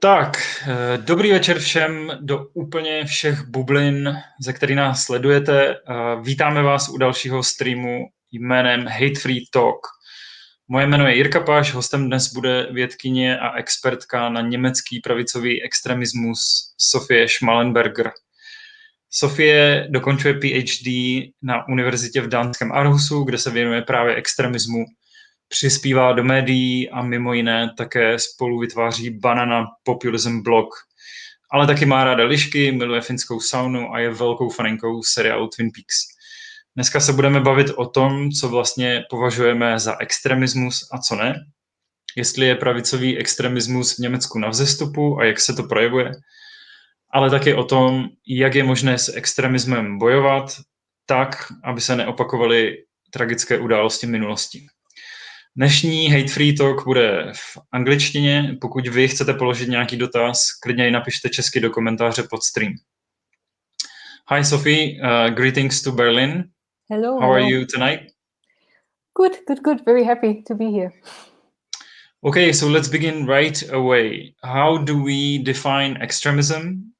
Tak, dobrý večer všem do úplně všech bublin, ze kterých nás sledujete. Vítáme vás u dalšího streamu jménem HateFree Talk. Moje jméno je Jirka Pasz, hostem dnes bude vědkyně a expertka na německý pravicový extremismus Sophie Schmalenberger. Sophie dokončuje PhD na univerzitě v dánském Aarhusu, kde se věnuje právě extremismu. Přispívá do médií a mimo jiné také spolu vytváří Banana Populism blog. Ale taky má ráda lišky, miluje finskou saunu a je velkou faninkou seriálu Twin Peaks. Dneska se budeme bavit o tom, co vlastně považujeme za extremismus a co ne. Jestli je pravicový extremismus v Německu na vzestupu a jak se to projevuje. Ale taky o tom, jak je možné s extremismem bojovat tak, aby se neopakovaly tragické události minulosti. Dnešní HateFree Talk bude v angličtině. Pokud vy chcete položit nějaký dotaz, klidně ji napište česky do komentáře pod stream. Hi Sophie, greetings to Berlin. Hello. How are you tonight? Good. Very happy to be here. Okay, so let's begin right away. How do we define extremism?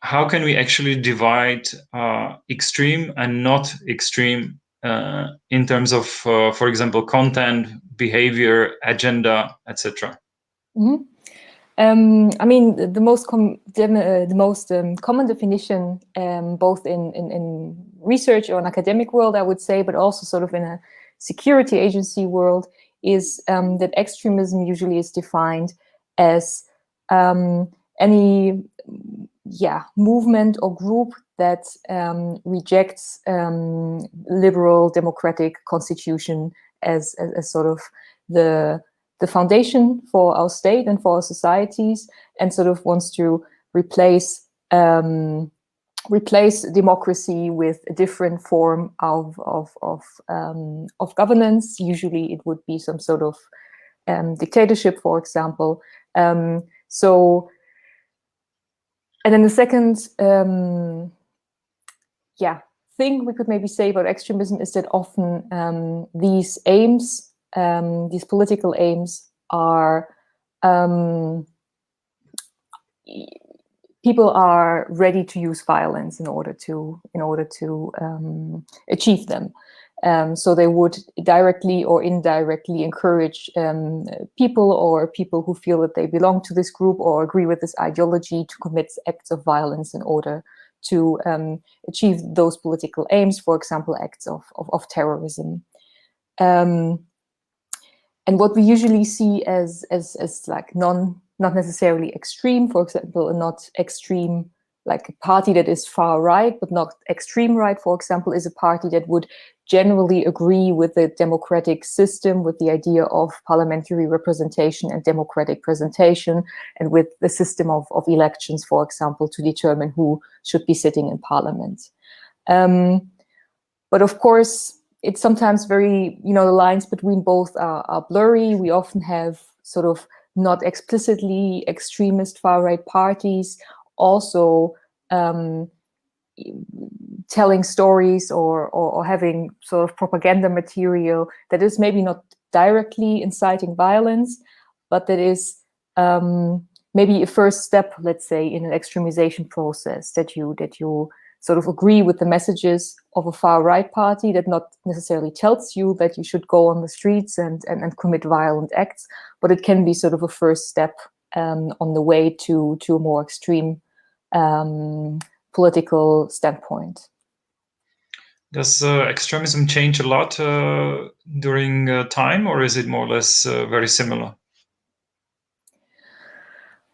How can we actually divide extreme and not extreme in terms of, for example, content, behavior, agenda, etc.? Mm-hmm. I mean, the most common definition, both in research or an academic world, I would say, but also sort of in a security agency world, is that extremism usually is defined as any movement or group that rejects liberal democratic constitution as sort of the foundation for our state and for our societies, and sort of wants to replace democracy with a different form of governance. Usually, it would be some sort of dictatorship, for example. And then the second, thing we could maybe say about extremism is that often these aims, these political aims, are people are ready to use violence in order to achieve them. So they would directly or indirectly encourage people who feel that they belong to this group or agree with this ideology to commit acts of violence in order to achieve those political aims, for example, acts of terrorism. And what we usually see as like not necessarily extreme, for example, not extreme, like a party that is far right, but not extreme right, for example, is a party that would generally agree with the democratic system, with the idea of parliamentary representation and democratic presentation, and with the system of elections, for example, to determine who should be sitting in parliament. But of course, it's sometimes very, the lines between both are blurry. We often have sort of not explicitly extremist far-right parties also telling stories or having sort of propaganda material that is maybe not directly inciting violence, but that is maybe a first step, let's say, in an extremization process, that you sort of agree with the messages of a far-right party that not necessarily tells you that you should go on the streets and commit violent acts, but it can be sort of a first step on the way to a more extreme political standpoint. Does extremism change a lot during time, or is it more or less very similar?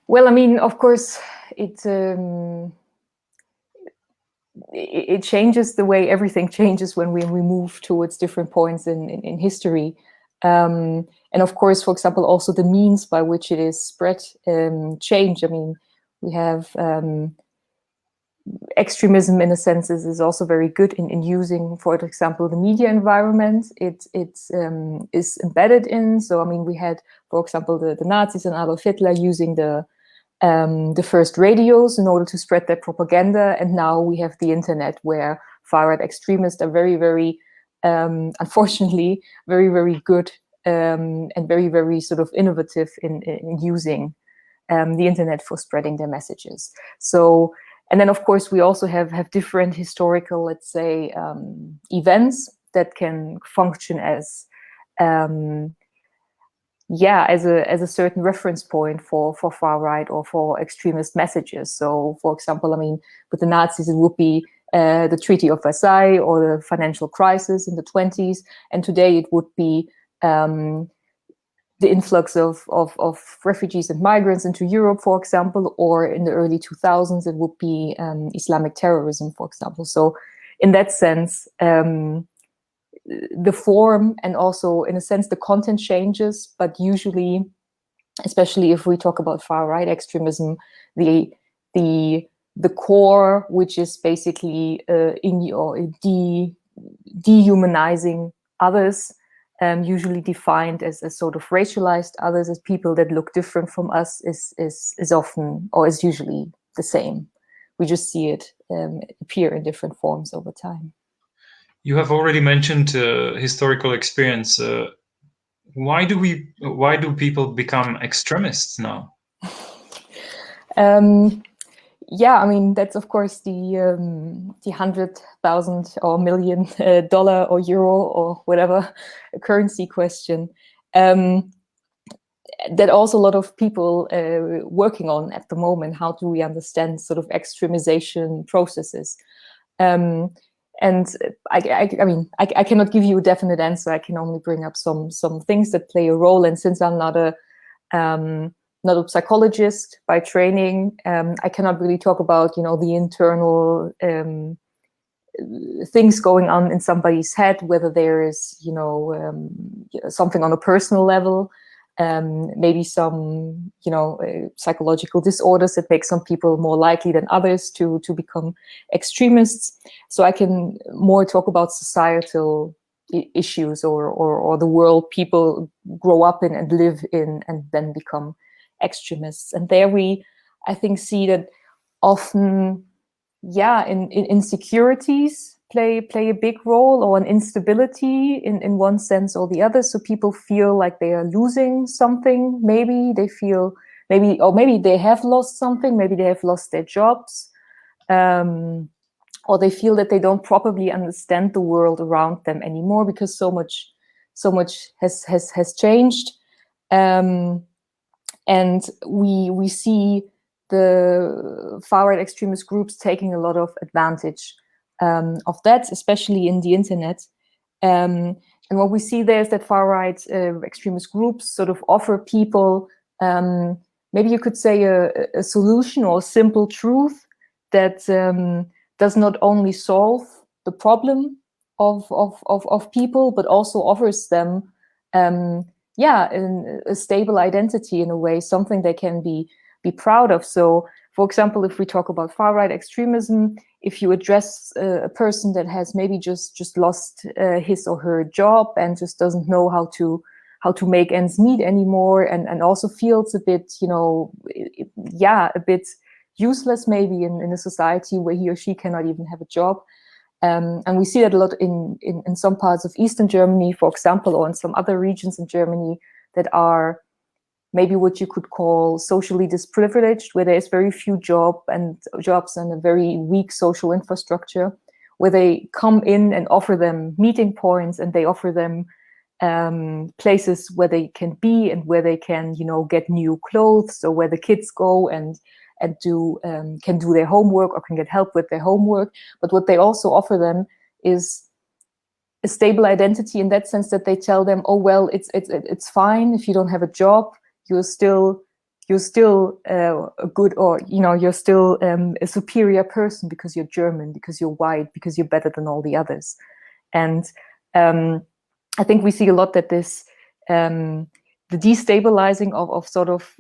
Well, I mean, of course, it changes the way everything changes when we move towards different points in history. And of course, for example, also the means by which it is spread change. I mean, we have extremism in a sense is also very good in using, for example, the media environment it is embedded in. So, I mean, we had, for example, the Nazis and Adolf Hitler using the first radios in order to spread their propaganda, and now we have the internet, where far-right extremists are very, very, unfortunately, very, very good and very, very sort of innovative in using the internet for spreading their messages. So, and then of course we also have different historical, let's say, events that can function as as a certain reference point for far right or for extremist messages. So, for example, I mean, with the Nazis, it would be the Treaty of Versailles or the financial crisis in the 20s, and today it would be the influx of refugees and migrants into Europe, for example, or in the early 2000s, it would be Islamic terrorism, for example. So, in that sense, the form and also, in a sense, the content changes, but usually, especially if we talk about far-right extremism, the core, which is basically dehumanizing others, usually defined as sort of racialized others, as people that look different from us, is often, or is usually, the same. We just see it appear in different forms over time. You have already mentioned historical experience. Why do people become extremists now? Yeah, I mean, that's of course the $100,000 or $1 million or euro or whatever currency question. That also a lot of people working on at the moment. How do we understand sort of extremization processes? And I mean, I cannot give you a definite answer. I can only bring up some things that play a role. And since I'm not a psychologist by training, I cannot really talk about, you know, the internal things going on in somebody's head, whether there is, you know, something on a personal level, maybe some, you know, psychological disorders that make some people more likely than others to become extremists. So I can more talk about societal issues or the world people grow up in and live in and then become extremists. And there we, I think, see that often, in insecurities play a big role, or an instability in one sense or the other. So people feel like they are losing something. Maybe they feel maybe they have lost something. Maybe they have lost their jobs, or they feel that they don't properly understand the world around them anymore because so much has changed. And we see the far-right extremist groups taking a lot of advantage of that, especially in the internet. And what we see there is that far-right extremist groups sort of offer people, maybe you could say a solution or a simple truth that does not only solve the problem of people, but also offers them a stable identity in a way, something they can be proud of. So, for example, if we talk about far-right extremism, if you address a person that has maybe just lost his or her job and just doesn't know how to make ends meet anymore, and also feels a bit, you know, a bit useless maybe in a society where he or she cannot even have a job. And we see that a lot in some parts of Eastern Germany, for example, or in some other regions in Germany that are maybe what you could call socially disprivileged, where there is very few jobs and a very weak social infrastructure, where they come in and offer them meeting points, and they offer them places where they can be and where they can, you know, get new clothes, or where the kids go and can do their homework or can get help with their homework. But what they also offer them is a stable identity, in that sense that they tell them, oh well, it's fine if you don't have a job. You're still a good, or, you know, you're still a superior person because you're German, because you're white, because you're better than all the others. And I think we see a lot that this the destabilizing of sort of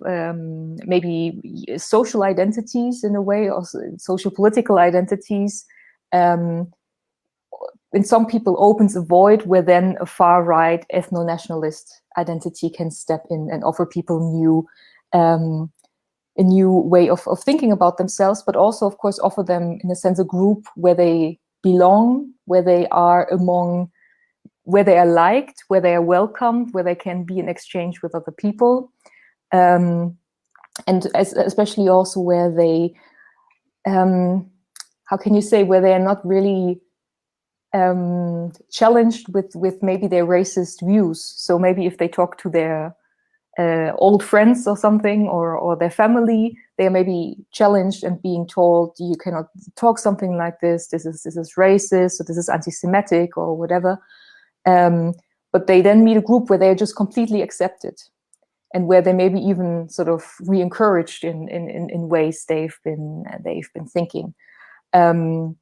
maybe social identities in a way, or social political identities, in some people opens a void where then a far-right ethno-nationalist identity can step in and offer people a new way of thinking about themselves, but also, of course, offer them, in a sense, a group where they belong, where they are where they are liked, where they are welcomed, where they can be in exchange with other people. especially also where they, how can you say, where they are not really challenged with maybe their racist views. So maybe if they talk to their old friends or something, or their family, they are maybe challenged and being told, you cannot talk something like this. This is racist, or this is anti-Semitic, or whatever. But they then meet a group where they're just completely accepted, and where they maybe even sort of re-encouraged in ways they've been thinking, and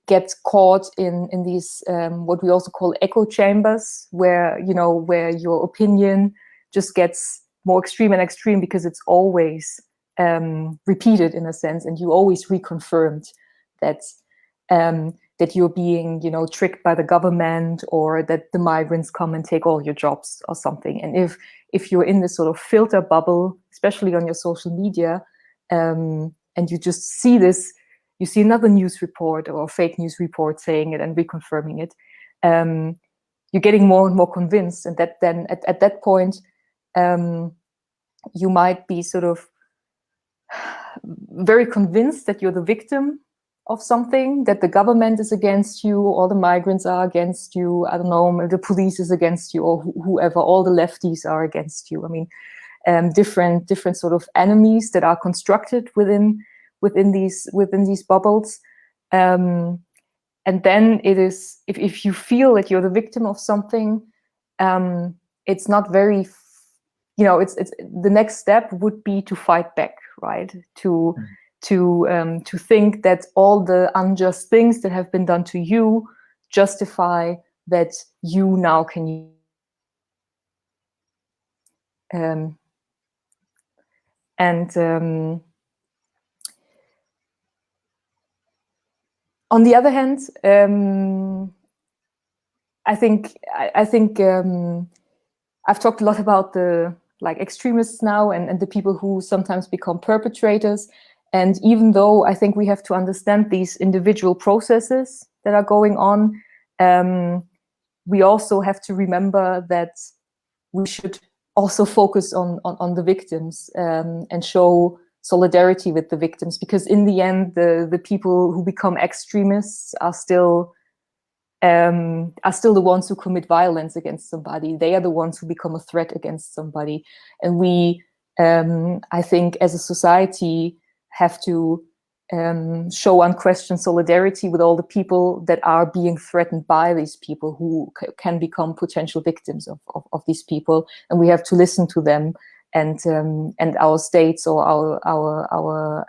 get caught in these what we also call echo chambers, where where your opinion just gets more extreme and extreme, because it's always repeated in a sense, and you always reconfirmed that that you're being tricked by the government, or that the migrants come and take all your jobs or something. And if you're in this sort of filter bubble, especially on your social media, and you just see this, you see another news report or fake news report saying it and reconfirming it, you're getting more and more convinced, and that then at that point you might be sort of very convinced that you're the victim of something, that the government is against you, or the migrants are against you, I don't know, the police is against you, or whoever, all the lefties are against you. I mean, different sort of enemies that are constructed within these bubbles. And then it is, if you feel that you're the victim of something, it's not very, it's the next step would be to fight back, right? To think that all the unjust things that have been done to you justify that you now can on the other hand, I think I've talked a lot about the extremists now, and the people who sometimes become perpetrators. And even though I think we have to understand these individual processes that are going on, we also have to remember that we should also focus on the victims, and show solidarity with the victims, because in the end, the people who become extremists are still the ones who commit violence against somebody. They are the ones who become a threat against somebody. And we, I think, as a society, have to show unquestioned solidarity with all the people that are being threatened by these people, who can become potential victims of these people. And we have to listen to them, and our states, or our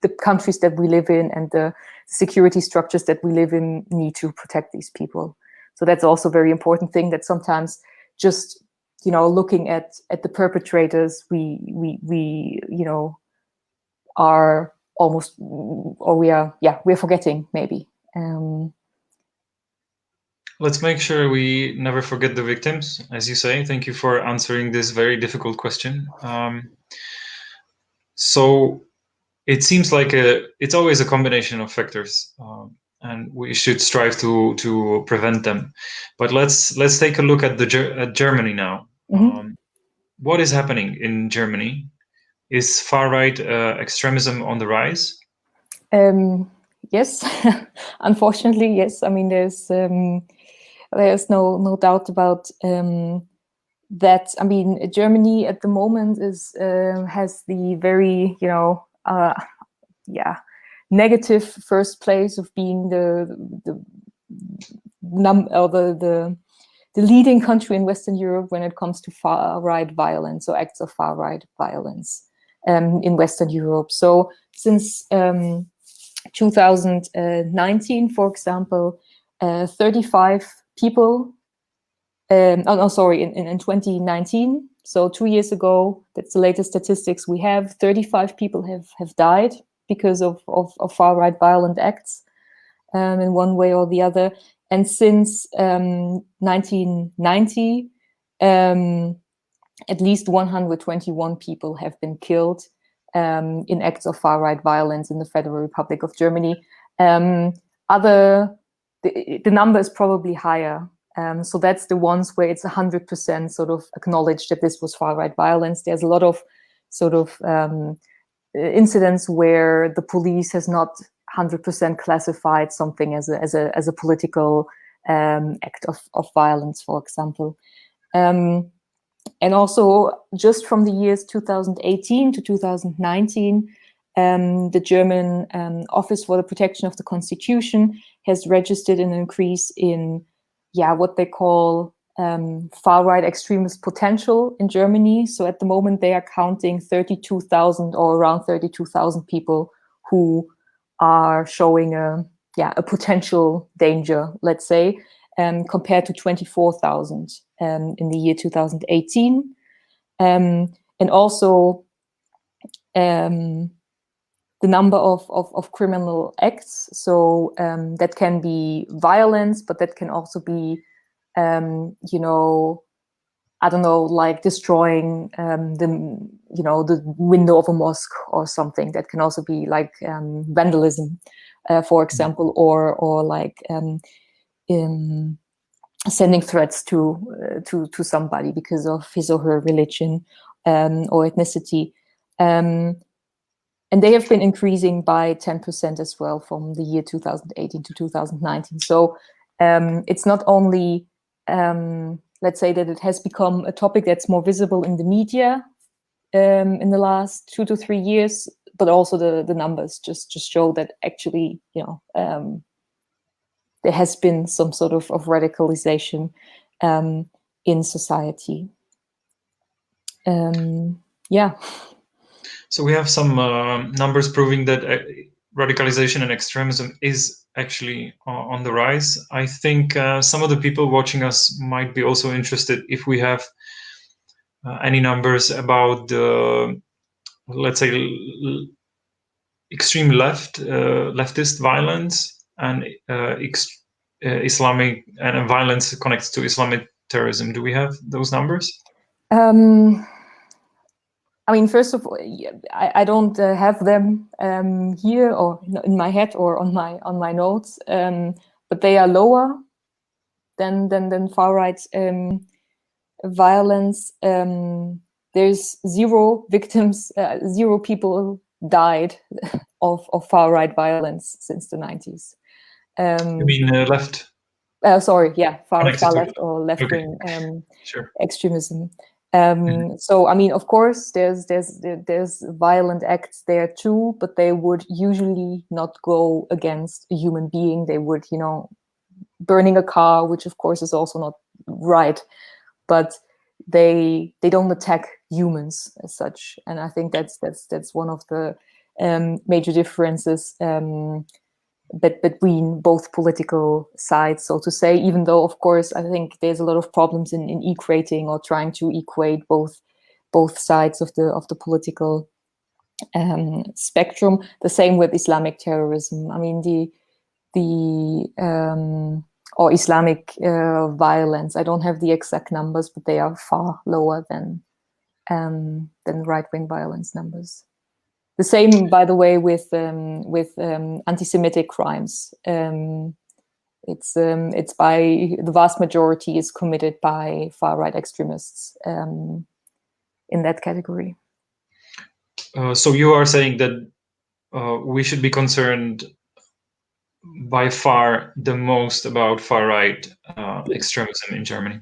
the countries that we live in, and the security structures that we live in, need to protect these people. So that's also a very important thing, that sometimes just looking at the perpetrators, we are almost, or we're forgetting maybe. Let's make sure we never forget the victims, as you say. Thank you for answering this very difficult question. So it seems like it's always a combination of factors, and we should strive to prevent them. But let's take a look at Germany now. Mm-hmm. What is happening in Germany? Is far-right extremism on the rise? Yes, unfortunately, yes. I mean, there's no doubt about that. I mean, Germany at the moment has the very negative first place of being the leading country in Western Europe when it comes to far-right violence, or acts of far-right violence in Western Europe. So since 2019, for example, 35 people, in 2019, so 2 years ago, that's the latest statistics we have, 35 people have died because of far-right violent acts in one way or the other. And since 1990, at least 121 people have been killed in acts of far-right violence in the Federal Republic of Germany. The number is probably higher, So that's the ones where it's 100% sort of acknowledged that this was far-right violence. There's a lot of sort of incidents where the police has not 100% classified something as a political act of violence, for example. And also, just from the years 2018 to 2019, the German Office for the Protection of the Constitution has registered an increase in, what they call far-right extremist potential in Germany. So at the moment, they are counting 32,000 or around 32,000 people who are showing a potential danger, let's say, compared to 24,000 in the year 2018. And also the number of criminal acts. So that can be violence, but that can also be, I don't know, like destroying the window of a mosque or something. That can also be like vandalism, for example, or like sending threats to somebody because of his or her religion or ethnicity. And they have been increasing by 10% as well from the year 2018 to 2019. So it's not only, let's say that it has become a topic that's more visible in the media in the last 2 to 3 years, but also the numbers just show that actually, there has been some sort of radicalization in society. So we have some numbers proving that radicalization and extremism is actually on the rise. I think some of the people watching us might be also interested if we have any numbers about the, let's say, extreme leftist violence and Islamic and violence connected to Islamic terrorism. Do we have those numbers? I mean, first of all, I don't have them here or in my head or on my notes, but they are lower than far right violence. There's 0 victims, 0 people died of far right violence since the 90s. You mean left? Sorry, far left or left wing Sure. extremism. So I mean, of course, there's violent acts there too, but they would usually not go against a human being. They would, burning a car, which of course is also not right, but they don't attack humans as such. And I think that's one of the major differences between both political sides, so to say, even though, of course, I think there's a lot of problems in equating or trying to equate both sides of the political spectrum. The same with Islamic terrorism. I mean, or Islamic violence. I don't have the exact numbers, but they are far lower than right-wing violence numbers. The same, by the way, with anti-Semitic crimes. It's by the vast majority is committed by far-right extremists in that category. So you are saying that we should be concerned by far the most about far-right extremism in Germany.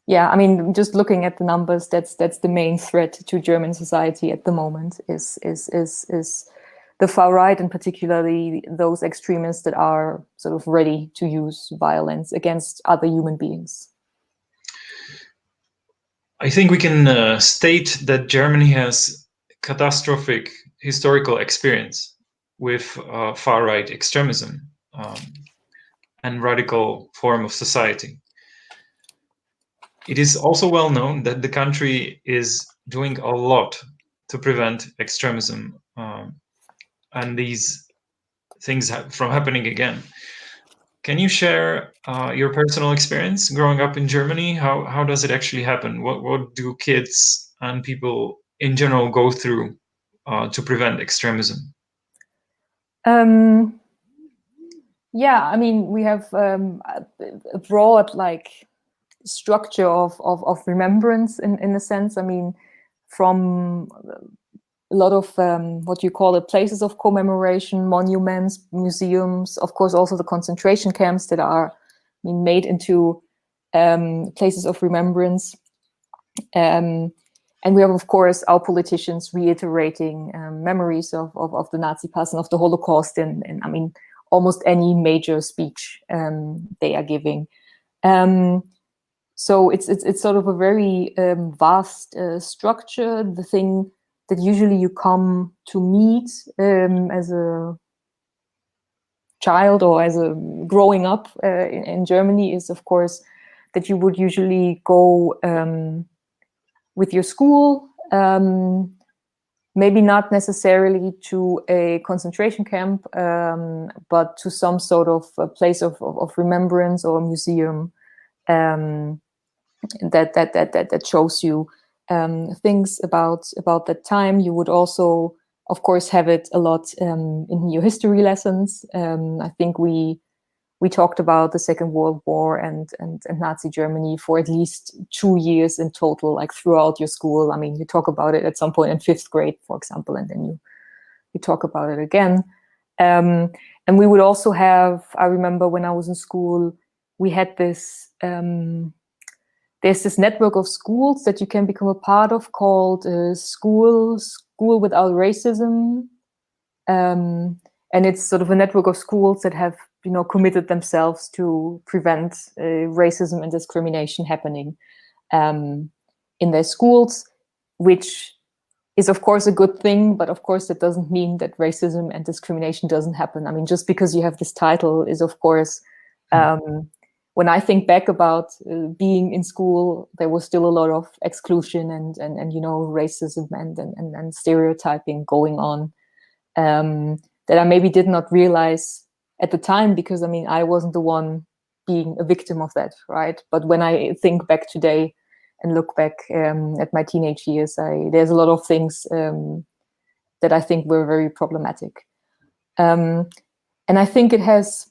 Yeah, I mean, just looking at the numbers, that's the main threat to German society at the moment is the far right, and particularly those extremists that are sort of ready to use violence against other human beings. I think we can state that Germany has catastrophic historical experience with far-right extremism and radical form of society. It is also well known that the country is doing a lot to prevent extremism and these things from happening again. Can you share your personal experience growing up in Germany? How does it actually happen? What do kids and people in general go through to prevent extremism? Yeah, I mean, we have a broad, like, structure of remembrance in a sense. I mean, from a lot of what you call it, places of commemoration, monuments, museums, of course, also the concentration camps that are made into places of remembrance. And we have, of course, our politicians reiterating memories of the Nazi past and of the Holocaust in I mean, almost any major speech they are giving. So it's sort of a very vast structure, the thing that usually you come to meet as a child or as a growing up in Germany is, of course, that you would usually go with your school, maybe not necessarily to a concentration camp, but to some sort of a place of remembrance or a museum that shows you things about that time. You would also, of course, have it a lot in your history lessons. I think we talked about the Second World War and Nazi Germany for at least 2 years in total, like throughout your school. I mean, you talk about it at some point in 5th grade, for example, and then you talk about it again. And we would also have, I remember when I was in school, we had this, there's this network of schools that you can become a part of called School Without Racism. And it's sort of a network of schools that have, committed themselves to prevent racism and discrimination happening in their schools, which is, of course, a good thing. But of course, that doesn't mean that racism and discrimination doesn't happen. I mean, just because you have this title is, of course, when I think back about being in school, there was still a lot of exclusion and racism and stereotyping going on that I maybe did not realize at the time, because I mean, I wasn't the one being a victim of that, right? But when I think back today and look back at my teenage years, there's a lot of things that I think were very problematic. And I think it has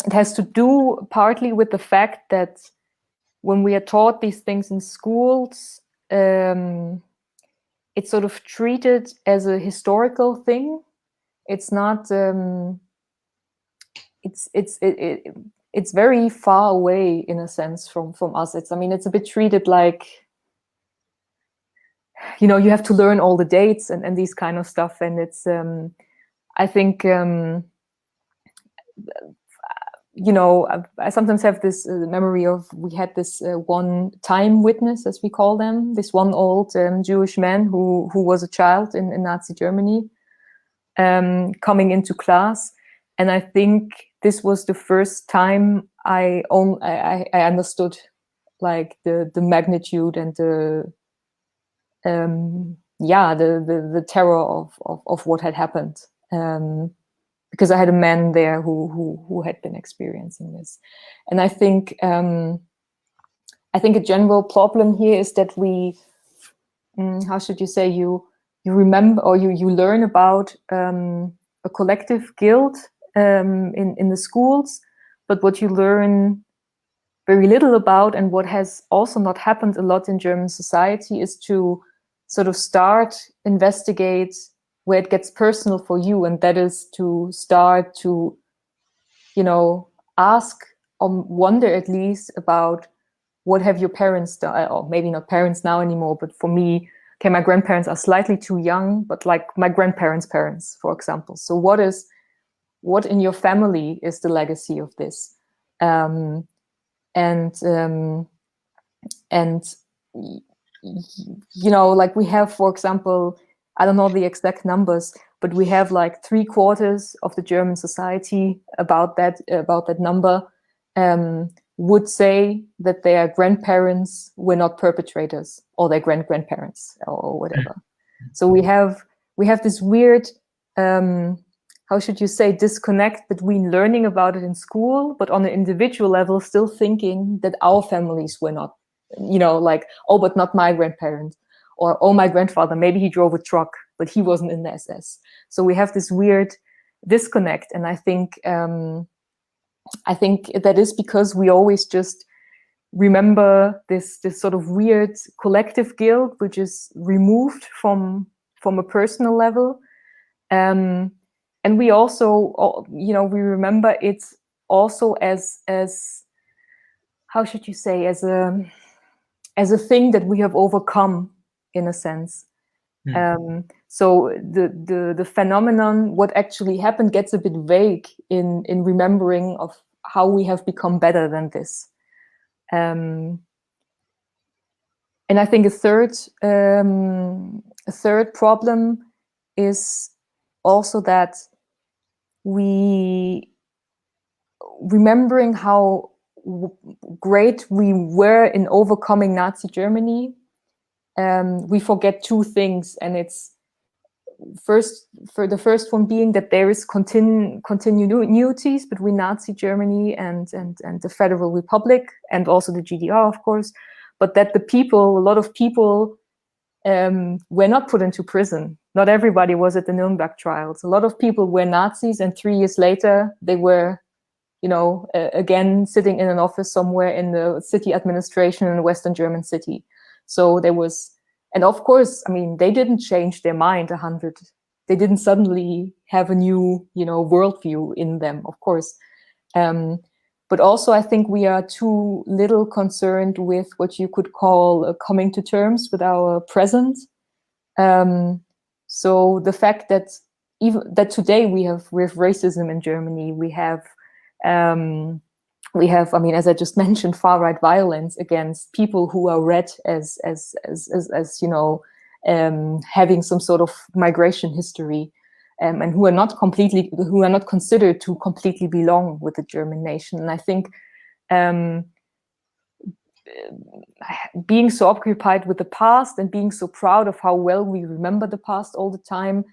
to do partly with the fact that when we are taught these things in schools, it's sort of treated as a historical thing. It's not. It's very far away in a sense from us. It's a bit treated like, you have to learn all the dates and these kind of stuff. And it's, I think, I sometimes have this memory of, we had this one time witness, as we call them, this one old Jewish man who was a child in Nazi Germany, coming into class. And I think this was the first time I understood like the magnitude and the terror of what had happened, because I had a man there who had been experiencing this. And I think a general problem here is that we, how should you say, you remember or you learn about a collective guilt in the schools, but what you learn very little about, and what has also not happened a lot in German society, is to sort of start investigate where it gets personal for you, and that is to start to, ask or wonder at least about what have your parents done, or maybe not parents now anymore, but for me, okay, my grandparents are slightly too young, but like my grandparents' parents, for example. So what in your family is the legacy of this? Like we have, for example, I don't know the exact numbers, but we have like 3/4 of the German society about that number would say that their grandparents were not perpetrators, or their grandparents or whatever. So we have this weird, how should you say, disconnect between learning about it in school, but on an individual level, still thinking that our families were not, like, oh, but not my grandparent, or oh, my grandfather, maybe he drove a truck, but he wasn't in the SS. So we have this weird disconnect, and I think that is because we always just remember this sort of weird collective guilt, which is removed from a personal level. And we also, we remember it also as how should you say, as a thing that we have overcome, in a sense. So the phenomenon, what actually happened, gets a bit vague in remembering of how we have become better than this. And I think a third problem is also that we, remembering how great we were in overcoming Nazi Germany, we forget two things, and it's the first one being that there is continuities between Nazi Germany and the Federal Republic, and also the GDR, of course, but that a lot of people were not put into prison. Not everybody was at the Nuremberg trials. A lot of people were Nazis, and 3 years later they were, again sitting in an office somewhere in the city administration in a Western German city. So there was, and of course, I mean, they didn't change their mind they didn't suddenly have a new, worldview in them, of course. But also I think we are too little concerned with what you could call coming to terms with our present. So the fact that today we have racism in Germany, we have, I mean, as I just mentioned, far-right violence against people who are read as having some sort of migration history, and who are not considered to completely belong with the German nation. And I think being so occupied with the past and being so proud of how well we remember the past all the time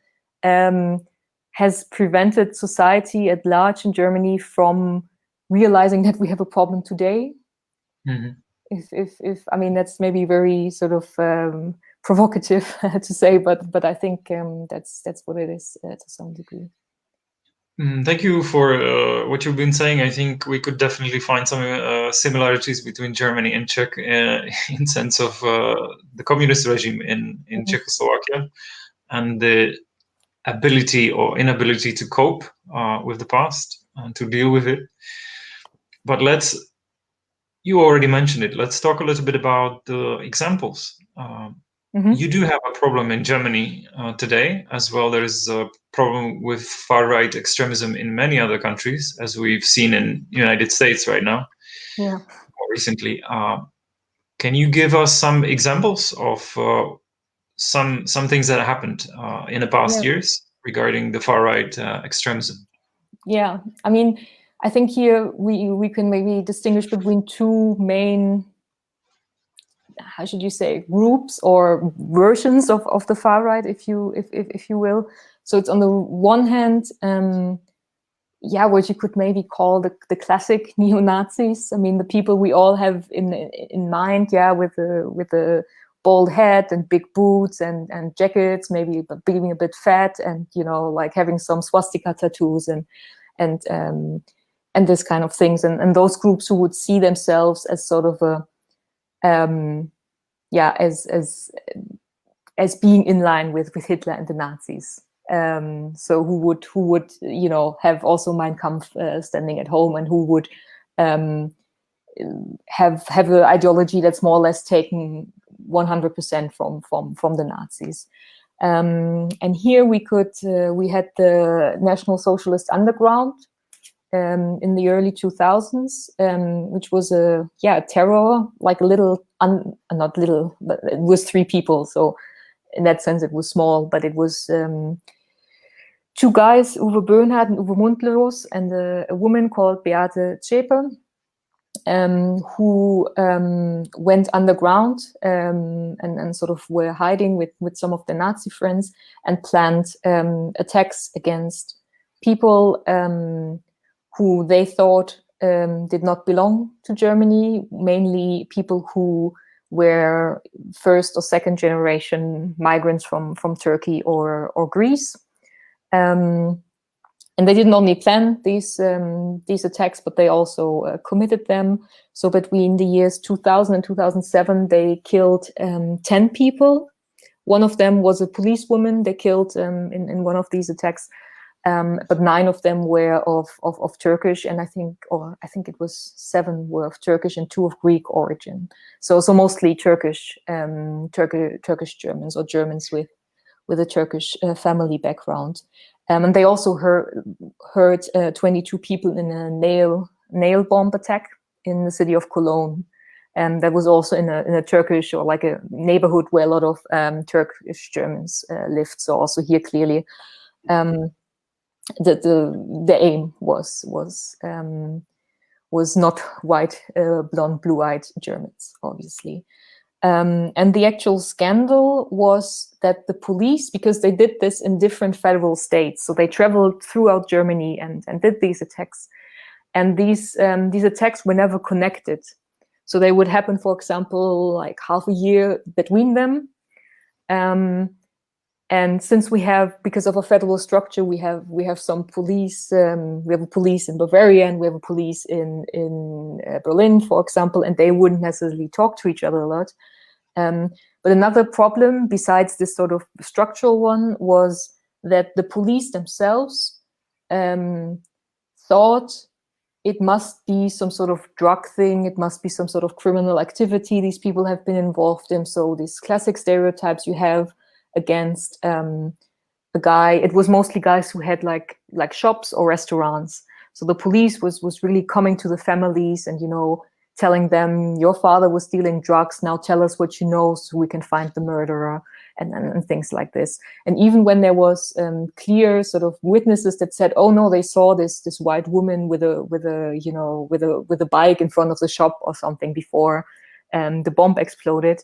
has prevented society at large in Germany from realizing that we have a problem today. Mm-hmm. If I mean, that's maybe very sort of provocative to say, but I think that's what it is to some degree. Thank you for what you've been saying. I think we could definitely find some similarities between Germany and Czech in sense of the communist regime in mm-hmm. Czechoslovakia, and the ability or inability to cope with the past and to deal with it. But you already mentioned it. Let's talk a little bit about the examples. Mm-hmm. You do have a problem in Germany today as well. There is a problem with far-right extremism in many other countries, as we've seen in the United States right now. Yeah. More recently. Can you give us some examples of some things that happened in the past years regarding the far-right extremism? Yeah, I mean, I think here we can maybe distinguish between two main, how should you say, groups or versions of the far right, if you will. So it's on the one hand, what you could maybe call the classic neo-Nazis. I mean, the people we all have in mind, with the bald head and big boots and jackets, maybe being a bit fat, and like having some swastika tattoos and this kind of things, and those groups who would see themselves as sort of as being in line with Hitler and the Nazis. So who would have also Mein Kampf standing at home, and who would have an ideology that's more or less taken 100% from the Nazis. And here we had the National Socialist Underground in the early 2000s, which was a terror, like a little, not little, but it was 3 people. So in that sense, it was small, but it was 2 guys, Uwe Böhnhardt and Uwe Mundlos, and a woman called Beate Zschäpe, who went underground and sort of were hiding with some of their Nazi friends, and planned attacks against people who they thought did not belong to Germany, mainly people who were first or second generation migrants from Turkey or Greece. And they didn't only plan these attacks, but they also committed them. So between the years 2000 and 2007, they killed 10 people. One of them was a policewoman they killed in one of these attacks. But 9 of them were of Turkish, and I think it was 7 were of Turkish and 2 of Greek origin. So mostly Turkish Germans, or Germans with a Turkish family background. And they also hurt 22 people in a nail bomb attack in the city of Cologne. And that was also in a Turkish, or like a neighborhood where a lot of Turkish Germans lived. So also here clearly, the aim was not white, blonde, blue-eyed Germans, obviously. And the actual scandal was that the police, because they did this in different federal states, so they traveled throughout Germany and did these attacks. And these attacks were never connected. So they would happen, for example, like half a year between them. And since we have, because of a federal structure, we have some police. We have a police in Bavaria, and we have a police in Berlin, for example, and they wouldn't necessarily talk to each other a lot. But another problem, besides this sort of structural one, was that the police themselves thought it must be some sort of drug thing, it must be some sort of criminal activity these people have been involved in. So these classic stereotypes you have against a guy, it was mostly guys who had like shops or restaurants. So the police was really coming to the families and, telling them, your father was dealing drugs, now tell us what you know so we can find the murderer, and things like this. And even when there was clear sort of witnesses that said, oh no, they saw this white woman with a bike in front of the shop or something before the bomb exploded,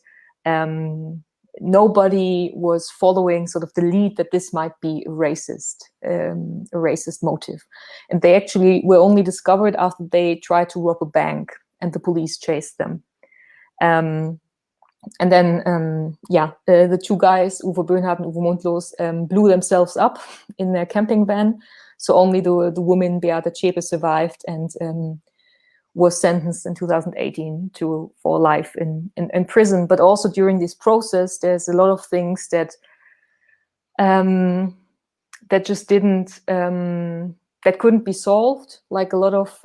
nobody was following sort of the lead that this might be a racist motive. And they actually were only discovered after they tried to rob a bank and the police chased them. And then, the 2 guys, Uwe Böhnhardt and Uwe Mundlos, blew themselves up in their camping van. So only the woman, Beate Zschäpe, survived and was sentenced in 2018 for life in prison. But also during this process, there's a lot of things that just didn't, that couldn't be solved. Like a lot of,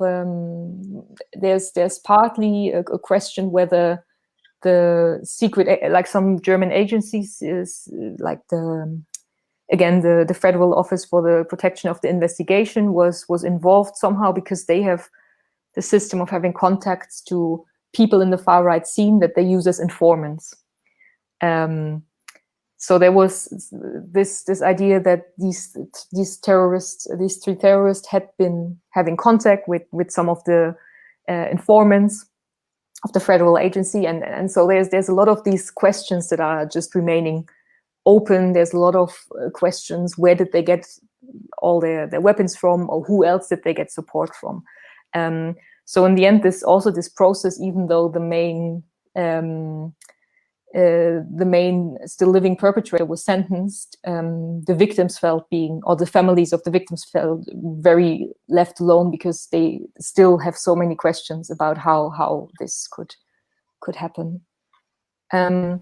there's partly a question whether the secret, like some German agencies, is like the Federal Office for the Protection of the Investigation was involved somehow, because they have the system of having contacts to people in the far right scene that they use as informants. So there was this idea that these 3 terrorists had been having contact with some of the informants of the federal agency, and so there's a lot of these questions that are just remaining open. There's a lot of questions: where did they get all their weapons from, or who else did they get support from? So in the end, this process, even though the main still living perpetrator was sentenced, the victims the families of the victims felt very left alone, because they still have so many questions about how this could happen. And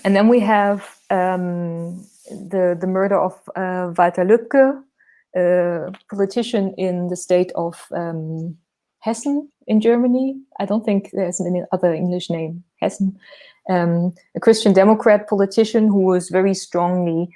then we have the murder of Walter Lübcke, a politician in the state of Hessen in Germany. I don't think there's any other English name, Hessen. A Christian Democrat politician who was very strongly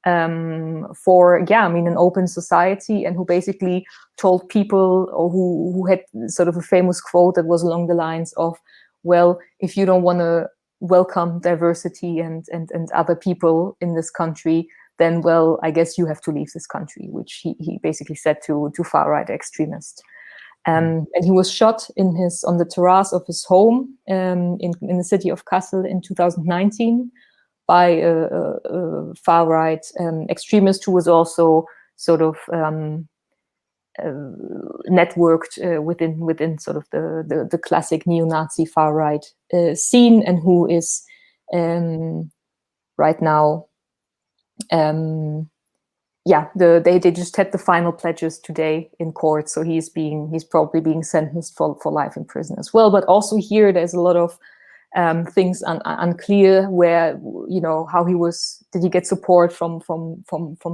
for an open society, and who basically told people, or who had sort of a famous quote that was along the lines of, well, if you don't want to welcome diversity and other people in this country, then, well, I guess you have to leave this country, which he basically said to far-right extremists. And he was shot on the terrace of his home in the city of Kassel in 2019 by a far-right extremist who was also sort of networked within sort of the classic neo-Nazi far-right scene, and who is right now they just had the final pledges today in court, so he's probably being sentenced for life in prison as well. But also here, there's a lot of things unclear, where how did he get support from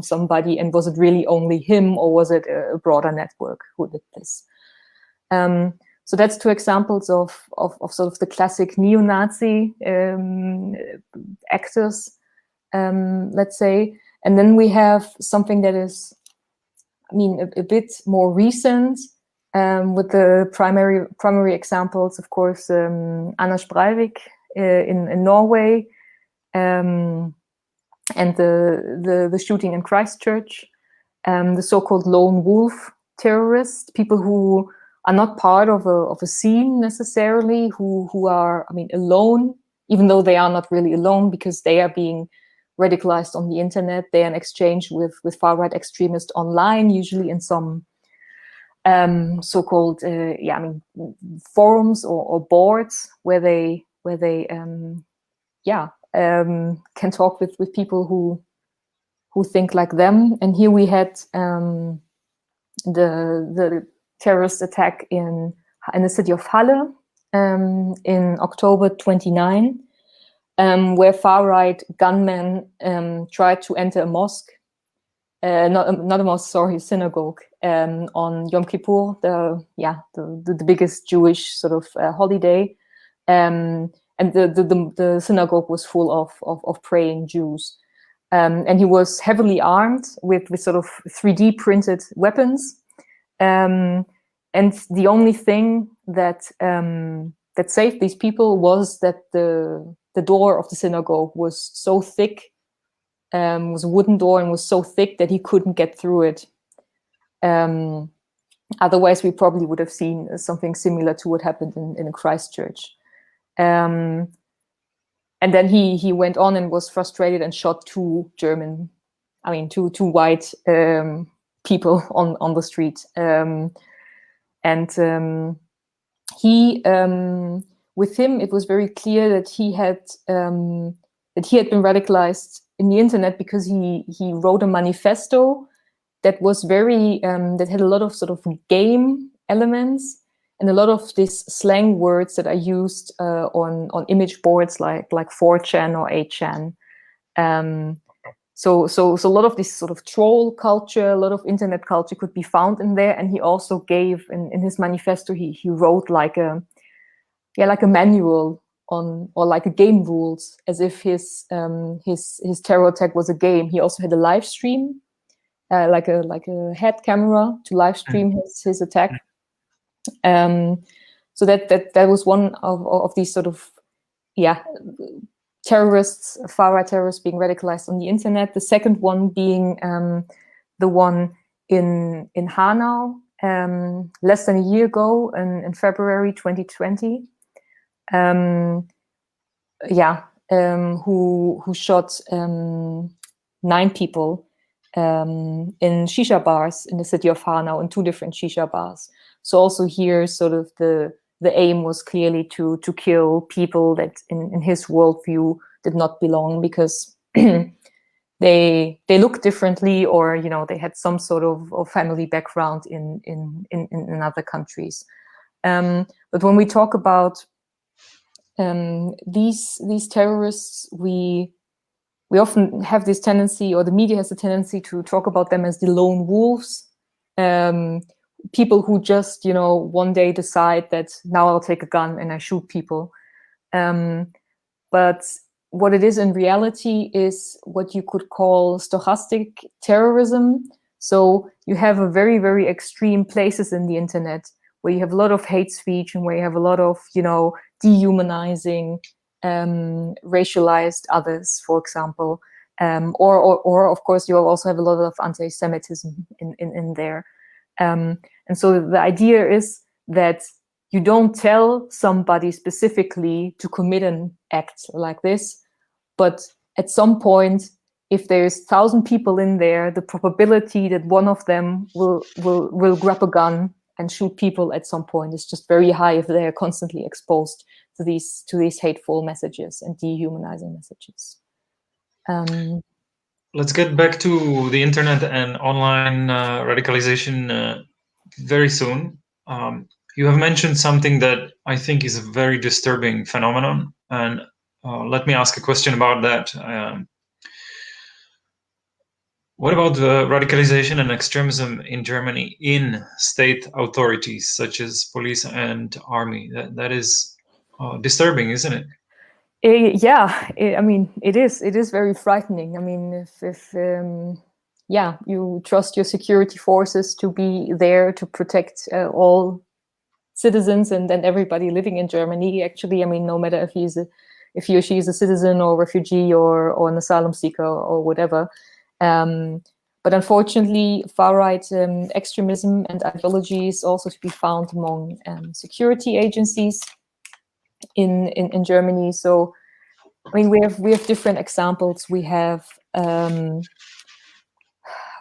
somebody, and was it really only him, or was it a broader network who did this? So that's two examples of sort of the classic neo-Nazi actors, let's say. And then we have something that is, a bit more recent, with the primary examples, of course, Anders Breivik in Norway, and the shooting in Christchurch, the so-called lone wolf terrorists, people who are not part of a scene necessarily, who are, alone, even though they are not really alone, because they are being radicalized on the internet. They are in exchange with far-right extremists online, usually in some so-called forums or boards where they can talk with people who think like them. And here we had the terrorist attack in the city of Halle in October 29. Where far-right gunmen tried to enter a mosque, not a mosque, sorry, synagogue, on Yom Kippur, the biggest Jewish sort of holiday, and the synagogue was full of praying Jews, and he was heavily armed with sort of 3D printed weapons, and the only thing that saved these people was that the door of the synagogue was so thick, was a wooden door, and was so thick that he couldn't get through it. Otherwise, we probably would have seen something similar to what happened in Christchurch. And then he went on and was frustrated and shot two white people on the street. With him, it was very clear that he had been radicalized in the internet, because he wrote a manifesto that was that had a lot of sort of game elements and a lot of these slang words that are used on image boards like 4chan or 8chan. So a lot of this sort of troll culture, a lot of internet culture could be found in there. And he also gave in his manifesto, he wrote like a manual on, or like a game rules, as if his terror attack was a game. He also had a live stream, like a head camera to live stream his attack. So that was one of these sort of terrorists, far-right terrorists being radicalized on the internet. The second one being the one in Hanau, less than a year ago, in February 2020. Who shot 9 people in shisha bars in the city of Hanau, in 2 different shisha bars. So also here, sort of the aim was clearly to kill people that in his worldview did not belong, because they looked differently, or they had some sort of family background in other countries. But when we talk about these terrorists, we often have this tendency, or the media has a tendency, to talk about them as the lone wolves, people who just one day decide that now I'll take a gun and I shoot people. But what it is in reality is what you could call stochastic terrorism. So you have a very, very extreme places in the internet where you have a lot of hate speech, and where you have a lot of dehumanizing, racialized others, for example, or of course you also have a lot of anti-Semitism in there. And so the idea is that you don't tell somebody specifically to commit an act like this, but at some point, if there's 1,000 people in there, the probability that one of them will grab a gun and shoot people at some point is just very high, if they are constantly exposed to these hateful messages and dehumanizing messages. let's get back to the internet and online radicalization very soon. You have mentioned something that I think is a very disturbing phenomenon, and let me ask a question about that. What about the radicalization and extremism in Germany in state authorities such as police and army? That is disturbing, isn't it? Yeah, I mean, it is very frightening. I mean, if yeah, you trust your security forces to be there to protect all citizens and everybody living in Germany. Actually, I mean, no matter if he or she is a citizen or refugee or an asylum seeker or whatever. But unfortunately, far-right extremism and ideology is also to be found among security agencies in Germany. So, I mean, we have different examples. We have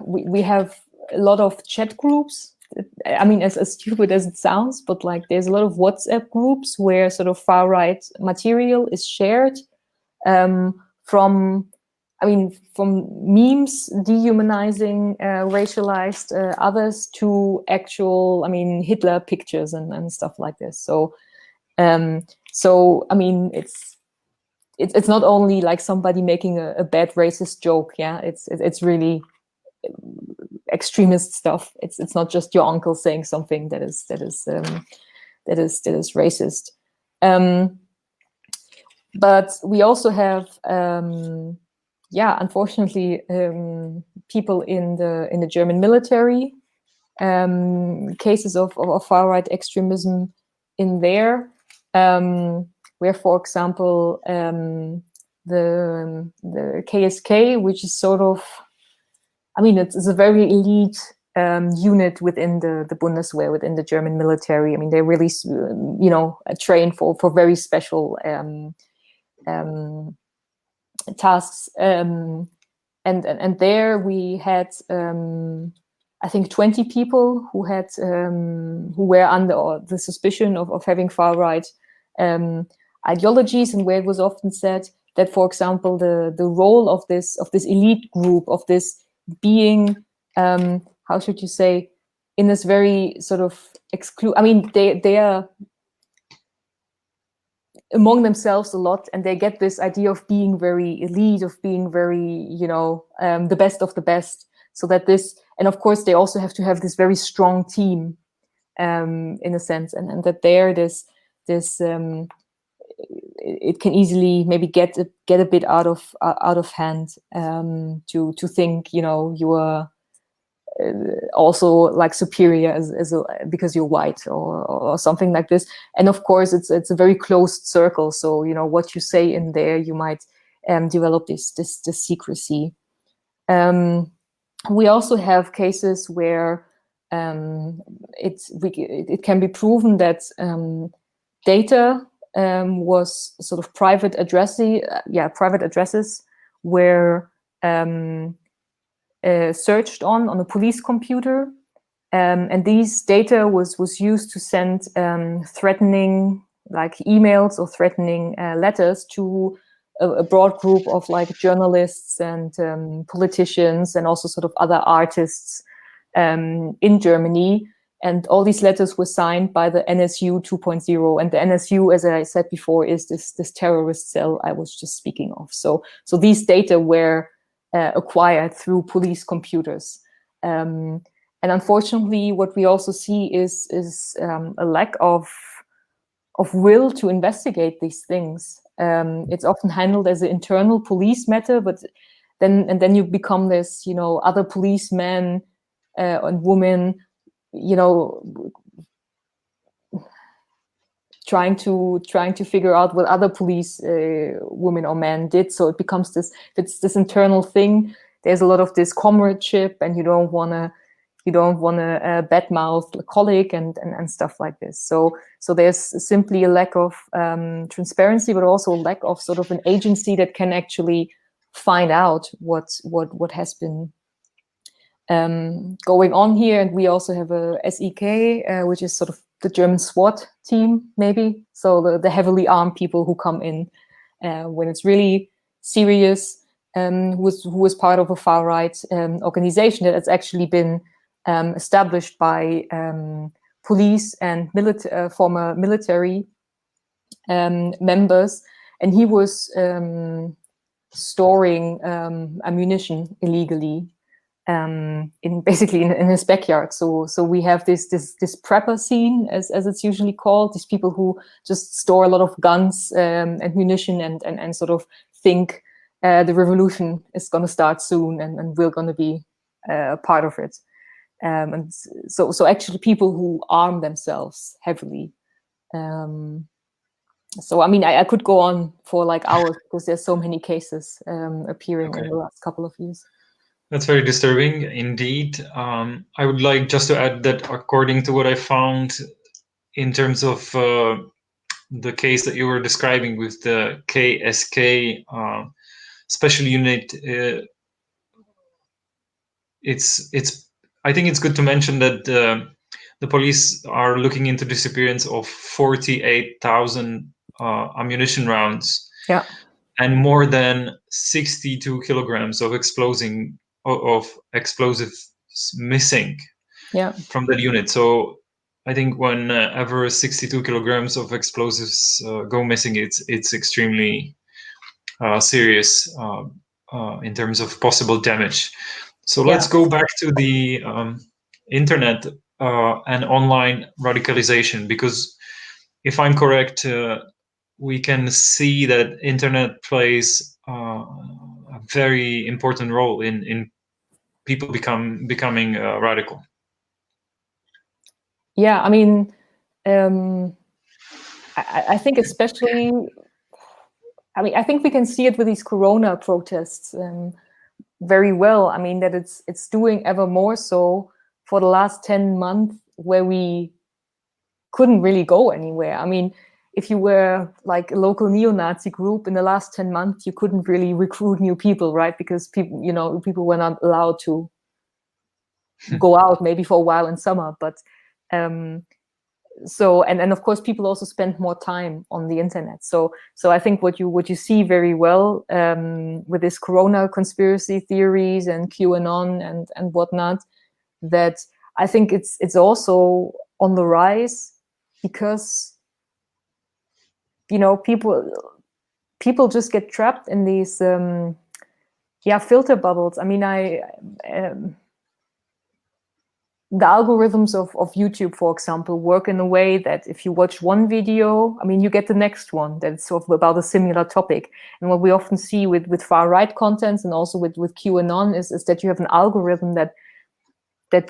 we have a lot of chat groups. I mean, as stupid as it sounds, but like there's a lot of WhatsApp groups where sort of far-right material is shared from memes dehumanizing racialized others to actual, I mean, Hitler pictures and stuff like this. So I mean, it's not only like somebody making a bad racist joke. Yeah, it's really extremist stuff. It's not just your uncle saying something that is racist. But we also have unfortunately people in the German military, cases of far-right extremism in there, where, for example, the KSK, which is sort of, I mean, it's a very elite unit within the Bundeswehr, within the German military. I mean, they really, train for very special tasks. And there we had, I think, 20 people who had who were under the suspicion of having far-right ideologies, and where it was often said that, for example, the role of this elite group, of this being, how should you say, in this very sort of I mean, they are among themselves a lot, and they get this idea of being very elite, of being very, the best of the best. So that and of course they also have to have this very strong team, in a sense, and that it can easily maybe get a bit out of hand, to think, you are also like superior because you're white or something like this. And of course it's a very closed circle, so what you say in there, you might develop this secrecy. We also have cases where it can be proven that data was sort of private addresses were searched on a police computer, and these data was used to send threatening, like, emails or threatening letters to a broad group of like journalists and politicians and also sort of other artists in Germany. And all these letters were signed by the NSU 2.0, and the NSU, as I said before, is this terrorist cell I was just speaking of. So these data were acquired through police computers, and unfortunately, what we also see is a lack of will to investigate these things. It's often handled as an internal police matter, but then you become this, other policemen and women, trying to figure out what other police women or men did. So it becomes this internal thing. There's a lot of this comradeship, and you don't want to badmouth a colleague and stuff like this. So there's simply a lack of transparency, but also a lack of sort of an agency that can actually find out what has been going on here. And we also have a SEK, which is sort of the German SWAT team, maybe. So the heavily armed people who come in when it's really serious. who was part of a far-right organization that has actually been established by police and former military members, and he was storing ammunition illegally in his backyard. So we have this prepper scene, as it's usually called, these people who just store a lot of guns and munition and sort of think the revolution is going to start soon and we're going to be a part of it. And so actually people who arm themselves heavily. So I mean, I could go on for like hours because there's so many cases appearing in the last couple of years. That's very disturbing indeed. I would like just to add that according to what I found in terms of the case that you were describing with the KSK special unit, I think it's good to mention that the police are looking into disappearance of 48,000 ammunition rounds, and more than 62 kilograms of explosives missing from that unit. So I think whenever 62 kilograms of explosives go missing, it's extremely serious in terms of possible damage. So let's go back to the internet and online radicalization, because if I'm correct, we can see that internet plays a very important role in people becoming radical. Yeah, I mean, I think especially, I mean, I think we can see it with these Corona protests very well. I mean, that it's doing ever more so for the last 10 months, where we couldn't really go anywhere. I mean, if you were like a local neo-Nazi group in the last 10 months, you couldn't really recruit new people, right? Because people were not allowed to go out, maybe for a while in summer. But so of course people also spend more time on the internet. So I think what you see very well with this Corona conspiracy theories and QAnon and whatnot, that I think it's also on the rise because people just get trapped in these filter bubbles. I mean, the algorithms of YouTube, for example, work in a way that if you watch one video, I mean, you get the next one that's sort of about a similar topic. And what we often see with far-right contents and also with QAnon is that you have an algorithm that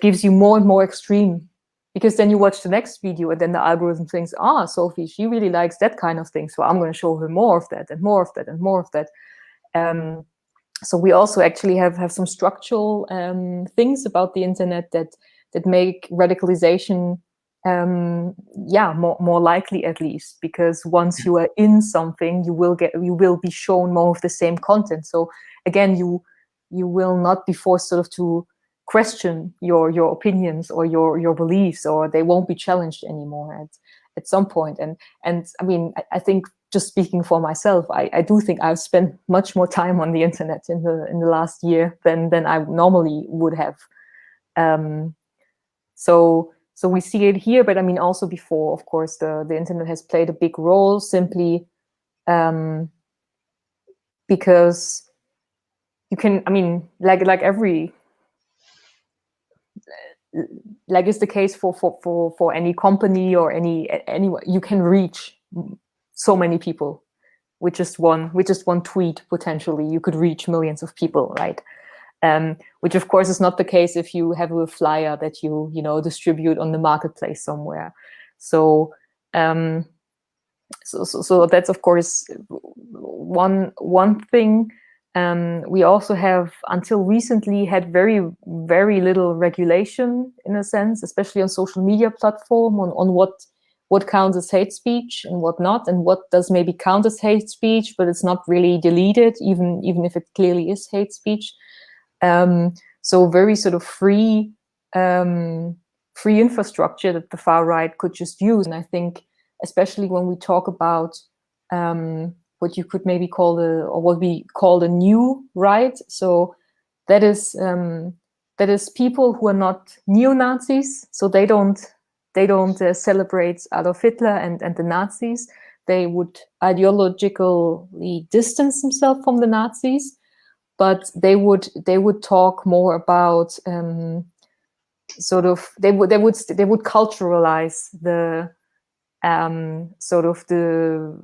gives you more and more extreme, because then you watch the next video and then the algorithm thinks, Sophie, she really likes that kind of thing, so I'm going to show her more of that and more of that and more of that. So we also actually have some structural things about the internet that make radicalization more likely, at least, because once you are in something, you will be shown more of the same content. So again, you will not be forced sort of to question your opinions or your beliefs, or they won't be challenged anymore at some point. And I mean, I think, just speaking for myself, I do think I've spent much more time on the internet in the last year than I normally would have. So we see it here, but I mean also before, of course, the internet has played a big role, simply because you can, I mean, like is the case for any company or anyone, you can reach so many people with just one tweet. Potentially you could reach millions of people, right? Which of course is not the case if you have a flyer that you distribute on the marketplace somewhere. So so that's of course one thing. We also have, until recently, had very, very little regulation, in a sense, especially on social media platform, on what counts as hate speech and what not, and what does maybe count as hate speech, but it's not really deleted, even if it clearly is hate speech. So very sort of free infrastructure that the far right could just use. And I think, especially when we talk about what what you could maybe call or what we call the new right. So that is people who are not neo-Nazis. So they don't celebrate Adolf Hitler and the Nazis. They would ideologically distance themselves from the Nazis, but they would talk more about sort of they would culturalize the sort of the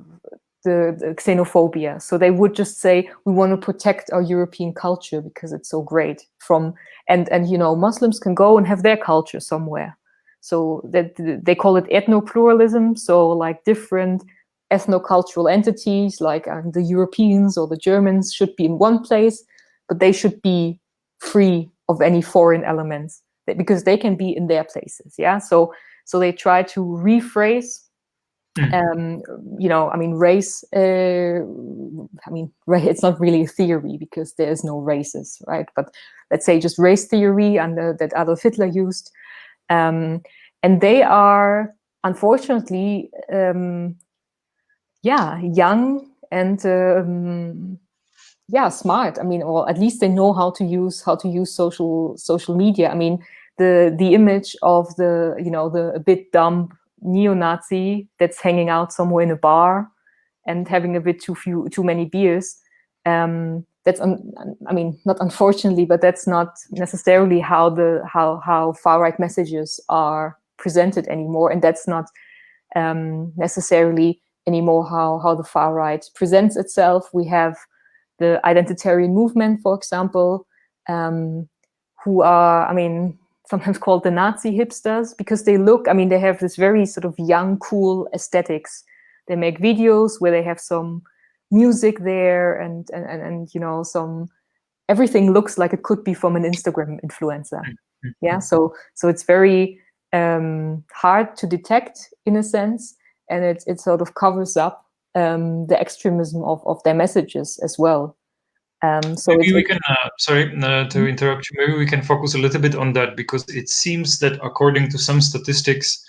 xenophobia. So they would just say, we want to protect our European culture because it's so great. And Muslims can go and have their culture somewhere. So that they call it ethno-pluralism. So like different ethno-cultural entities, like the Europeans or the Germans, should be in one place, but they should be free of any foreign elements because they can be in their places. Yeah. So they try to rephrase. Race. It's not really a theory because there is no races, right? But let's say just race theory that Adolf Hitler used, and they are unfortunately, young and smart. Or at least they know how to use social media. The image of the a bit dumb neo-Nazi that's hanging out somewhere in a bar and having a bit too many beers. That's not unfortunately, but that's not necessarily how far-right messages are presented anymore, and that's not necessarily anymore how the far-right presents itself. We have the identitarian movement, for example, who are, sometimes called the Nazi hipsters, because they have this very sort of young, cool aesthetics. They make videos where they have some music there and some, everything looks like it could be from an Instagram influencer. Yeah, so it's very hard to detect in a sense, and it sort of covers up the extremism of their messages as well. Maybe we can, sorry to interrupt you, maybe we can focus a little bit on that, because it seems that according to some statistics,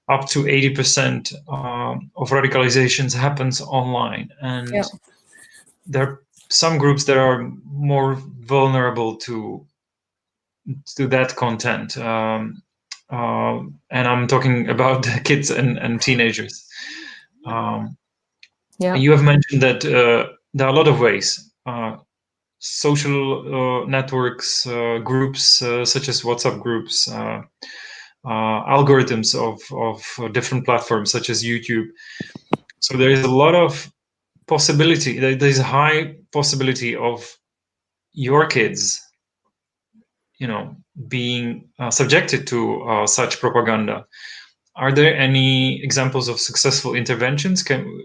up to 80% of radicalizations happens online. And there are some groups that are more vulnerable to that content. And I'm talking about kids and teenagers. You have mentioned that there are a lot of ways. Social networks, groups such as WhatsApp groups, algorithms of different platforms such as YouTube. So there is a lot of possibility. There is a high possibility of your kids, being subjected to such propaganda. Are there any examples of successful interventions? Can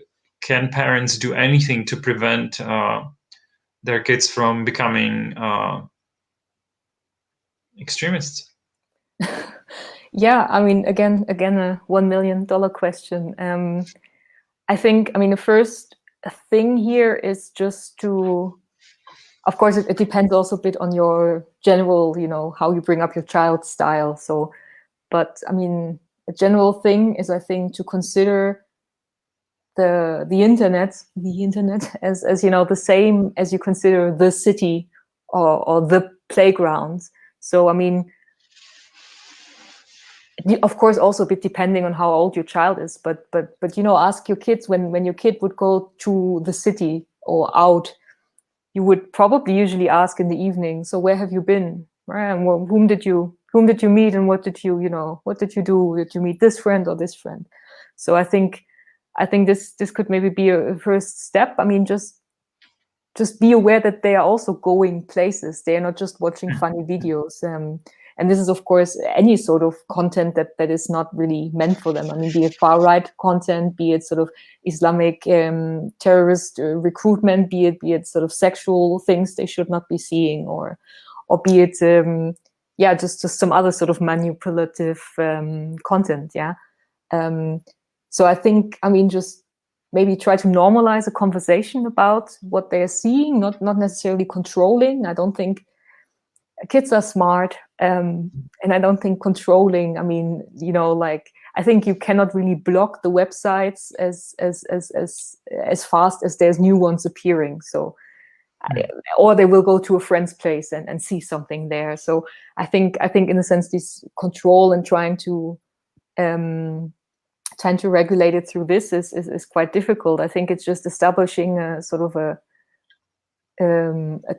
parents do anything to prevent their kids from becoming extremists? Yeah, again, a $1 million question. I think, the first thing here is just to, of course, it depends also a bit on your general, how you bring up your child's style. So, but a general thing is, I think, to consider the internet as the same as you consider the city or the playground. So of course, also a bit depending on how old your child is, but ask your kids when your kid would go to the city or out, you would probably usually ask in the evening, so where have you been? Right? And whom did you meet, and what did you do? Did you meet this friend or this friend? So I think this could maybe be a first step. Just be aware that they are also going places. They are not just watching funny videos. And this is, of course, any sort of content that is not really meant for them. Be it far-right content, be it sort of Islamic terrorist recruitment, be it sort of sexual things they should not be seeing, or be it, just some other sort of manipulative content, yeah. So I think, just maybe try to normalize a conversation about what they're seeing, not necessarily controlling. I don't think kids are smart, and I don't think controlling, I think you cannot really block the websites as fast as there's new ones appearing. So, or they will go to a friend's place and see something there. So I think in a sense this control and trying to regulate it through this is quite difficult. I think it's just establishing a sort of a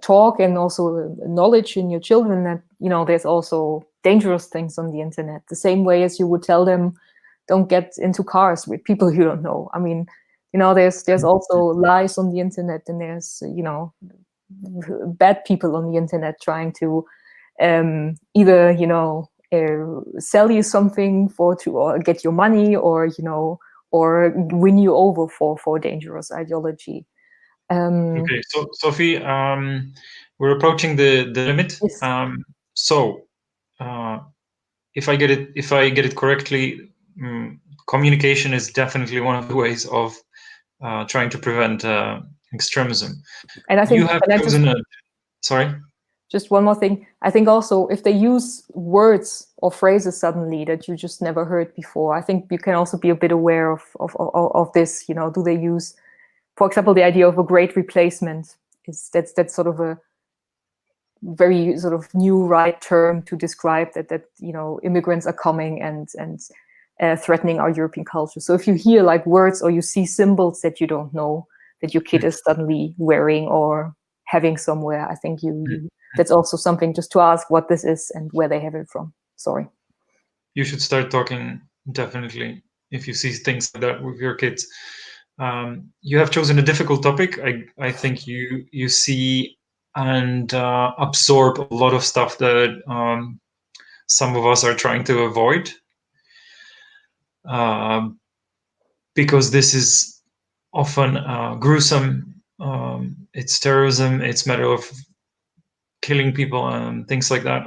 talk and also a knowledge in your children that, you know, there's also dangerous things on the internet, the same way as you would tell them don't get into cars with people you don't know. I mean, you know, there's also lies on the internet, and there's, you know, bad people on the internet trying to either, you know, sell you something or get your money, or, you know, or win you over for dangerous ideology. Okay, so Sophie, we're approaching the limit. Yes. If I get it correctly, communication is definitely one of the ways of trying to prevent extremism. And I think you have chosen sorry? Just one more thing. I think also if they use words or phrases suddenly that you just never heard before, I think you can also be a bit aware of this. You know, do they use, for example, the idea of a great replacement? That's sort of a very sort of new right term to describe that you know, immigrants are coming and threatening our European culture. So if you hear like words or you see symbols that you don't know that your kid is suddenly wearing or having somewhere, I think that's also something just to ask what this is and where they have it from. Sorry. You should start talking, definitely, if you see things like that with your kids. You have chosen a difficult topic. I think you see and absorb a lot of stuff that some of us are trying to avoid, because this is often gruesome. It's terrorism. It's a matter of killing people and things like that.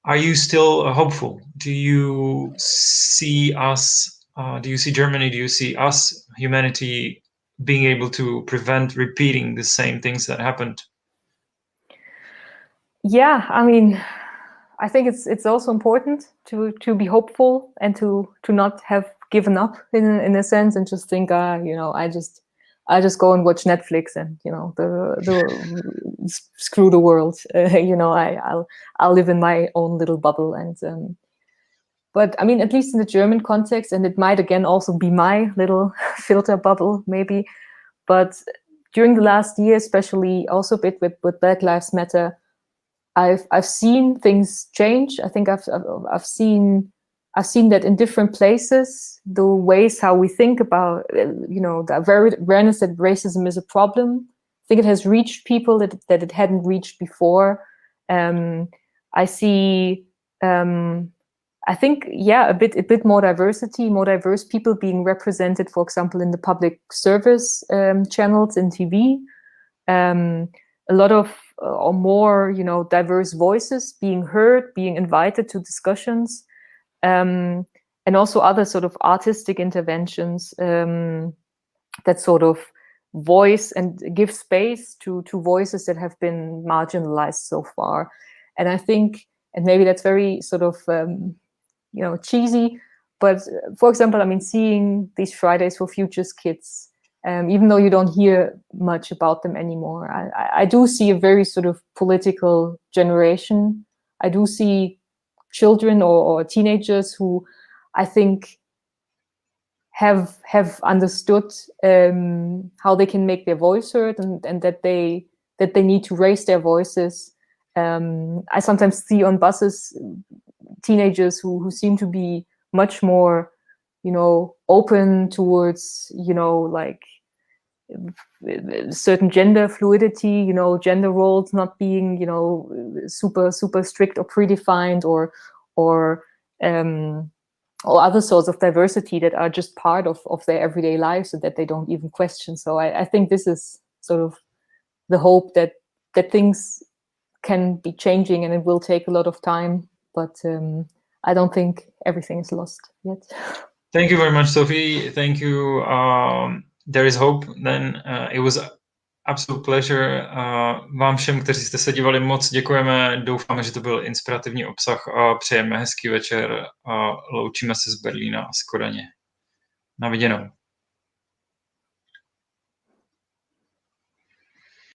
Are you still hopeful? Do you see us? Do you see Germany? Do you see us, humanity, being able to prevent repeating the same things that happened? Yeah, I mean, I think it's also important to be hopeful and to not have given up in a sense and just think, you know, I just go and watch Netflix and, you know, screw the world. You know, I'll live in my own little bubble. And but I mean, at least in the German context, and it might again also be my little filter bubble maybe, but during the last year, especially also a bit with Black Lives Matter, I've seen things change. I think I've seen that in different places, the ways how we think about, you know, the awareness that racism is a problem. I think it has reached people that it hadn't reached before. I see, I think, yeah, a bit more diversity, more diverse people being represented, for example, in the public service channels in TV. A lot of or more, you know, diverse voices being heard, being invited to discussions. And also other sort of artistic interventions that sort of voice and give space to voices that have been marginalized so far. And I think, and maybe that's very sort of, you know, cheesy, but for example, I mean, seeing these Fridays for Futures kids, even though you don't hear much about them anymore, I do see a very sort of political generation. I do see children or teenagers who I think have understood how they can make their voice heard and that they need to raise their voices. I sometimes see on buses teenagers who seem to be much more, you know, open towards, you know, like certain gender fluidity, you know, gender roles not being, you know, super strict or predefined, or other sorts of diversity that are just part of their everyday lives and that they don't even question. So I think this is sort of the hope that things can be changing, and it will take a lot of time, but I don't think everything is lost yet. Thank you very much, Sophie. Thank you. There is hope then. It was Absolute pleasure. Vám všem, kteří jste se dívali, moc děkujeme. Doufáme, že to byl inspirativní obsah a přejeme hezký večer a loučíme se z Berlína a z Kodaně. Na viděnou.